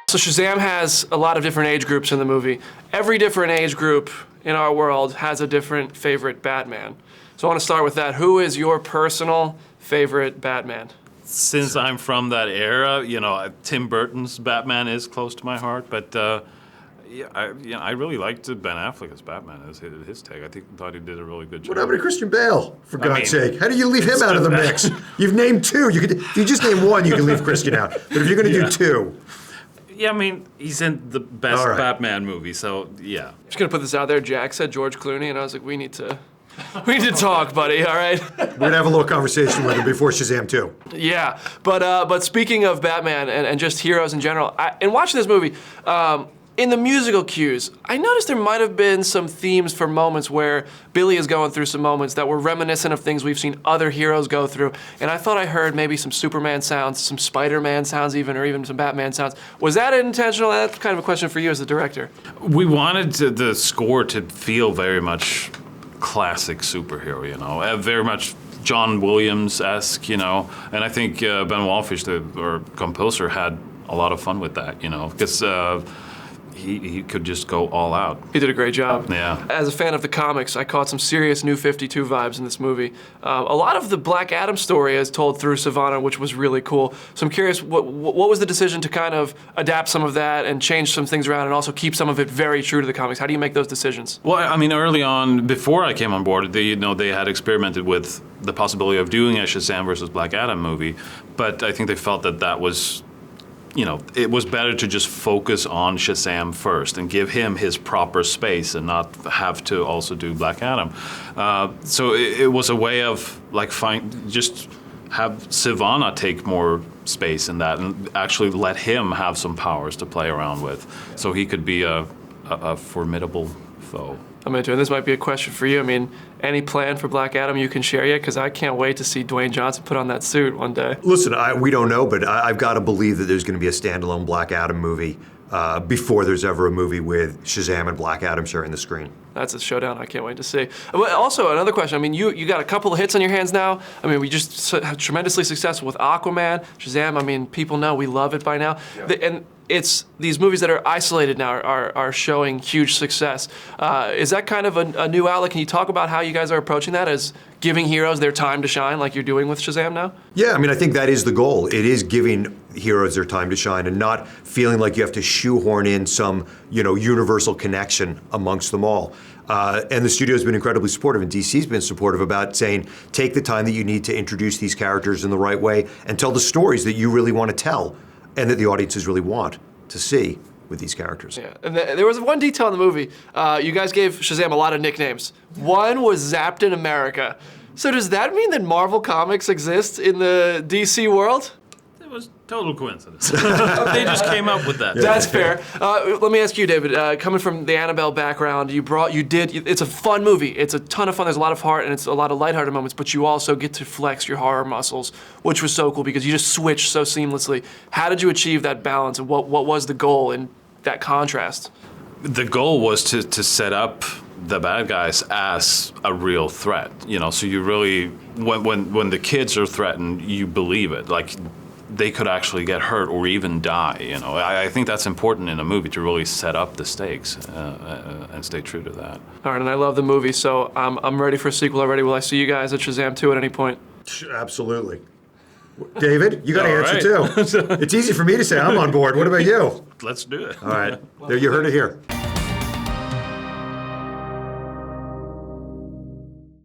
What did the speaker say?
So Shazam has a lot of different age groups in the movie. Every different age group in our world has a different favorite Batman. So I want to start with that. Who is your personal favorite Batman? Since I'm from that era, you know, Tim Burton's Batman is close to my heart, but I really liked Ben Affleck as Batman, as his take. Thought he did a really good job. What happened to Christian Bale, for God's sake? How do you leave him out of the mix? You've named two. If you just name one, you can leave Christian out. But if you're going to do two... Yeah, I mean, he's in the best Batman movie, so yeah. I'm just gonna put this out there. Jack said George Clooney, and I was like, we need to talk, buddy. All right. We're gonna have a little conversation with him before Shazam 2. Yeah, but speaking of Batman and just heroes in general, in watching this movie, in the musical cues, I noticed there might have been some themes for moments where Billy is going through some moments that were reminiscent of things we've seen other heroes go through. And I thought I heard maybe some Superman sounds, some Spider-Man sounds even, or even some Batman sounds. Was that intentional? That's kind of a question for you as the director. We wanted the score to feel very much classic superhero, you know, very much John Williams-esque, you know. And I think Ben Wallfisch, our composer, had a lot of fun with that, you know, because he could just go all out. He did a great job. Yeah. As a fan of the comics, I caught some serious New 52 vibes in this movie. A lot of the Black Adam story is told through Savannah, which was really cool. So I'm curious, what was the decision to kind of adapt some of that and change some things around and also keep some of it very true to the comics? How do you make those decisions? Well, I mean, early on, before I came on board, they had experimented with the possibility of doing a Shazam versus Black Adam movie, but I think they felt that was, you know, it was better to just focus on Shazam first and give him his proper space and not have to also do Black Adam. So it was a way of like just have Savannah take more space in that and actually let him have some powers to play around with, so he could be a formidable foe. I'm into it. This might be a question for you. I mean, any plan for Black Adam you can share yet? Because I can't wait to see Dwayne Johnson put on that suit one day. Listen, we don't know, but I've got to believe that there's going to be a standalone Black Adam movie before there's ever a movie with Shazam and Black Adam sharing the screen. That's a showdown I can't wait to see. But also, another question. I mean, you got a couple of hits on your hands now. I mean, we just tremendously successful with Aquaman, Shazam. I mean, people know we love it by now. Yeah. And it's these movies that are isolated now are showing huge success. Is that kind of a new outlet? Can you talk about how you guys are approaching that as giving heroes their time to shine like you're doing with Shazam now? Yeah, I mean, I think that is the goal. It is giving heroes their time to shine and not feeling like you have to shoehorn in some, you know, universal connection amongst them all. And the studio's been incredibly supportive, and DC's been supportive about saying, take the time that you need to introduce these characters in the right way and tell the stories that you really want to tell and that the audiences really want to see with these characters. Yeah, and there was one detail in the movie. You guys gave Shazam a lot of nicknames. One was Zapped in America. So does that mean that Marvel Comics exists in the DC world? It was total coincidence. They just came up with that. Yeah. That's fair. Let me ask you, David, coming from the Annabelle background, it's a fun movie. It's a ton of fun. There's a lot of heart and it's a lot of lighthearted moments, but you also get to flex your horror muscles, which was so cool because you just switch so seamlessly. How did you achieve that balance, and what was the goal in that contrast? The goal was to set up the bad guys as a real threat, you know, so you really, when the kids are threatened, you believe it. Like, they could actually get hurt or even die, you know. I think that's important in a movie, to really set up the stakes and stay true to that. All right, and I love the movie, so I'm ready for a sequel already. Will I see you guys at Shazam 2 at any point? Absolutely. David, you got to answer too. It's easy for me to say I'm on board. What about you? Let's do it. All right, there you heard it here.